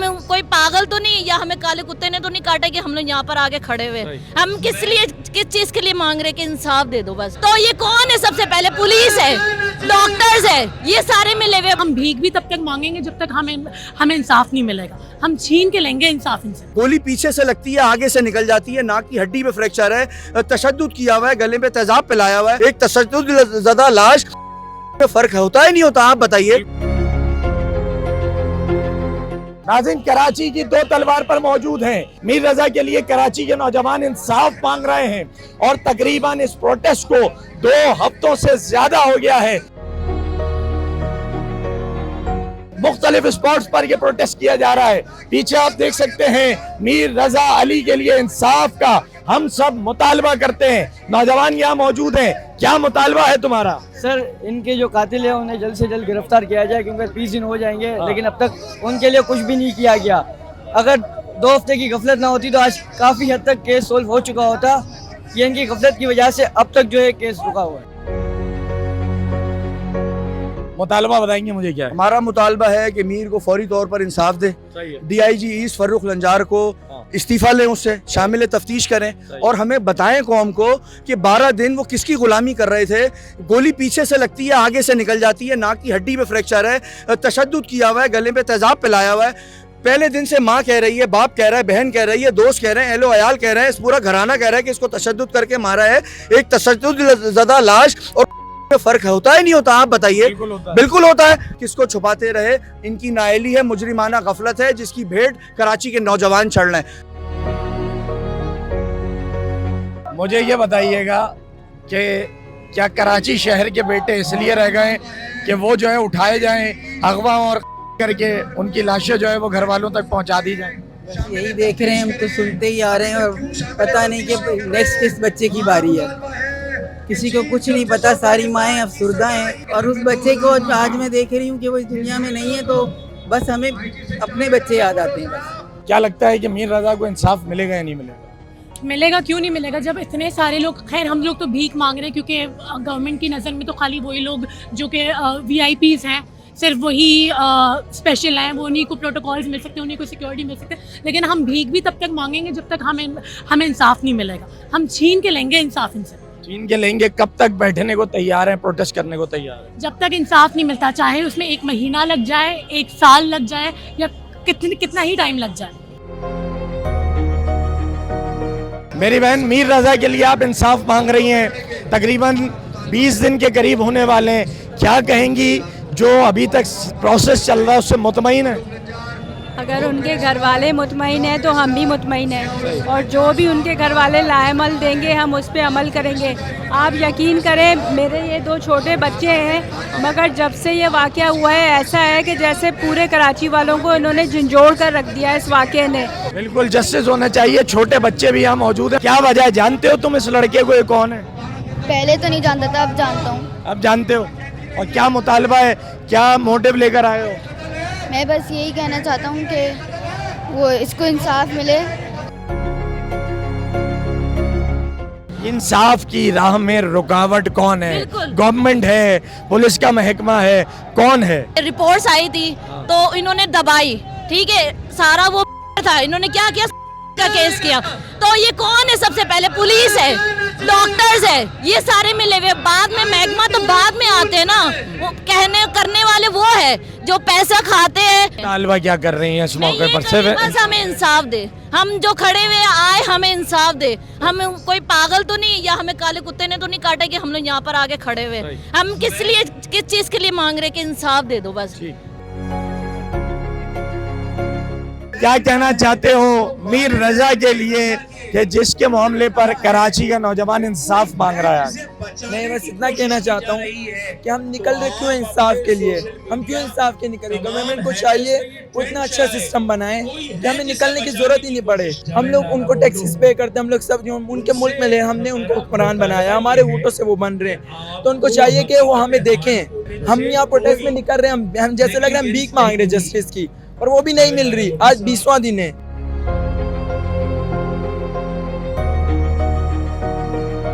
हम कोई पागल तो नहीं, या हमें काले कुत्ते ने तो नहीं काटा कि हम लोग यहाँ पर आके खड़े हुए। हम किस चीज के लिए मांग रहे कि इंसाफ दे दो बस। तो ये कौन है? सबसे पहले पुलिस है, डॉक्टर्स है, ये सारे मिले हुए। हम भीख भी तब तक मांगेंगे जब तक हमें इंसाफ नहीं मिलेगा। हम छीन के लेंगे इंसाफ इनसे। गोली पीछे से लगती है, आगे से निकल जाती है, नाक की हड्डी में फ्रैक्चर है, तशद्दुद किया हुआ है, गले में तेजाब पिलाया हुआ है। एक तशद्दुद ज़दा लाश में फर्क होता है नहीं होता? आप बताइए। नाज़रीन, कराची की दो तलवार पर मौजूद हैं। मीर रजा के लिए कराची के नौजवान इंसाफ मांग रहे हैं और तकरीबन इस प्रोटेस्ट को 2 हफ्तों से ज्यादा हो गया है। मुख्तलिफ स्पॉट्स पर यह प्रोटेस्ट किया जा रहा है। पीछे आप देख सकते हैं मीर रजा अली के लिए इंसाफ का हम सब मुतालबा करते हैं। नौजवान यहाँ मौजूद हैं, क्या मुतालबा है तुम्हारा? सर, इनके जो कातिल है उन्हें जल्द से जल्द गिरफ्तार किया जाए, क्योंकि 20 दिन हो जाएंगे लेकिन अब तक उनके लिए कुछ भी नहीं किया गया। अगर 2 हफ्ते की गफलत ना होती तो आज काफ़ी हद तक केस सोल्व हो चुका होता। ये इनकी गफलत की वजह से अब तक जो है केस रुका हुआ है। मुतालबा बताएंगे मुझे क्या है? हमारा मुतालबा है कि मीर को फौरी तौर पर इंसाफ दे। DIG ईस्ट फर्रुख लंजार को इस्तीफा लें, उससे शामिल तफ्तीश करें और हमें बताएं कौम को कि 12 दिन वो किसकी गुलामी कर रहे थे। गोली पीछे से लगती है, आगे से निकल जाती है, नाक की हड्डी में फ्रैक्चर है, तशद्दुद किया हुआ है, गले में तेजाब पिलाया हुआ है। पहले दिन से माँ कह रही है, बाप कह रहा है, बहन कह रही है, दोस्त कह रहे हैं, एहलो अयाल कह रहे हैं, इस पूरा घराना कह रहा है कि इसको तशद्दुद करके मारा है। एक तशद्दुद ज़दा लाश और फर्क होता है नहीं होता? आप बताइए। बिल्कुल होता है। किसको छुपाते रहे, इनकी नाअहली है, मुजरिमाना गफलत है, जिसकी भेंट कराची के नौजवान चढ़ रहे हैं। मुझे ये बताइएगा कि क्या कराची शहर के बेटे इसलिए रह गए कि वो जो है उठाए जाएं अगवा और करके उनकी लाशें जो है वो घर वालों तक पहुंचा दी जाएं? यही देख रहे हैं, हम तो सुनते ही आ रहे हैं और पता नहीं कि नेक्स्ट किस बच्चे की बारी है। किसी को कुछ नहीं पता, सारी माएँ अफसुर्दा हैं और उस बच्चे को आज मैं देख रही हूँ कि वो इस दुनिया में नहीं है, तो बस हमें अपने बच्चे याद आते हैं। बस क्या लगता है कि मीर रजा को इंसाफ मिलेगा या नहीं मिलेगा? मिलेगा, क्यों नहीं मिलेगा? जब इतने सारे लोग, खैर हम लोग तो भीख मांग रहे हैं क्योंकि गवर्नमेंट की नज़र में तो खाली वही लोग जो कि VIPs हैं, सिर्फ वही स्पेशल हैं, वो उन्हीं को प्रोटोकॉल्स मिल सकते हैं, उन्हीं को सिक्योरिटी मिल सकते हैं। लेकिन हम भीख भी तब तक मांगेंगे जब तक हमें इंसाफ नहीं मिलेगा। हम छीन के लेंगे इंसाफ इनसे। छीन के लेंगे? कब तक बैठने को तैयार हैं, प्रोटेस्ट करने को तैयार हैं? जब तक इंसाफ नहीं मिलता, चाहे उसमें 1 महीना लग जाए, 1 साल लग जाए या कितना ही टाइम लग जाए। मेरी बहन, मीर रजा के लिए आप इंसाफ मांग रही हैं, तकरीबन 20 दिन के करीब होने वाले हैं। क्या कहेंगी, जो अभी तक प्रोसेस चल रहा है उससे मुतमईन है? अगर उनके घर वाले मुतमईन हैं तो हम भी मुतमईन हैं, और जो भी उनके घर वाले लाएमल देंगे हम उस पर अमल करेंगे। आप यकीन करें, मेरे ये 2 छोटे बच्चे हैं, मगर जब से ये वाक़या हुआ है ऐसा है कि जैसे पूरे कराची वालों को इन्होंने झंझोड़ कर रख दिया है इस वाक़े ने। बिल्कुल जस्टिस होना चाहिए। छोटे बच्चे भी यहाँ मौजूद हैं, क्या वजह है? जानते हो तुम इस लड़के को, ये कौन है? पहले तो नहीं जानता था, अब जानता हूँ। अब जानते हो? और क्या मुतालबा है, क्या मोटिव लेकर आए हो? मैं बस यही कहना चाहता हूँ कि वो इसको इंसाफ मिले। इंसाफ की राह में रुकावट कौन है? गवर्नमेंट है, पुलिस का महकमा है, कौन है? रिपोर्ट्स आई थी तो इन्होंने दबाई, ठीक है, सारा वो था, इन्होंने क्या किया का केस किया। तो ये कौन है? सबसे पहले पुलिस है, डॉक्टर्स है, ये सारे मिले हुए। बाद में महकमा तो बाद में आते हैं ना, वो कहने करने वाले वो है जो पैसा खाते हैं। तालबा क्या कर रही हैं इस मौके पर? से बस हमें इंसाफ दे, हम जो खड़े हुए आए हमें इंसाफ दे। हम कोई पागल तो नहीं, या हमें काले कुत्ते ने तो नहीं काटा कि हम लोग यहाँ पर आके खड़े हुए। हम किस चीज के लिए मांग रहे कि इंसाफ दे दो बस। क्या कहना चाहते हो मीर रजा के लिए कि जिसके मामले पर कराची का नौजवान इंसाफ मांग रहा है? मैं बस इतना कहना चाहता हूँ कि हम निकल रहे क्यों इंसाफ के लिए। हम क्यों इंसाफ के निकले? गवर्नमेंट को चाहिए उतना अच्छा सिस्टम बनाए कि हमें निकलने की जरूरत ही नहीं पड़े। हम लोग उनको टैक्सेस पे करते हैं, हम लोग सब जो उनके मुल्क में ले, हमने उनको हुक्मरान बनाया, हमारे वोटों से वो बन रहे हैं, तो उनको चाहिए कि वो हमें देखें। हम यहाँ प्रोटेस्ट में निकल रहे हैं, हम जैसे लग रहा है हम भीख मांग रहे हैं जस्टिस की, और वो भी नहीं मिल रही। आज 20वां दिन है,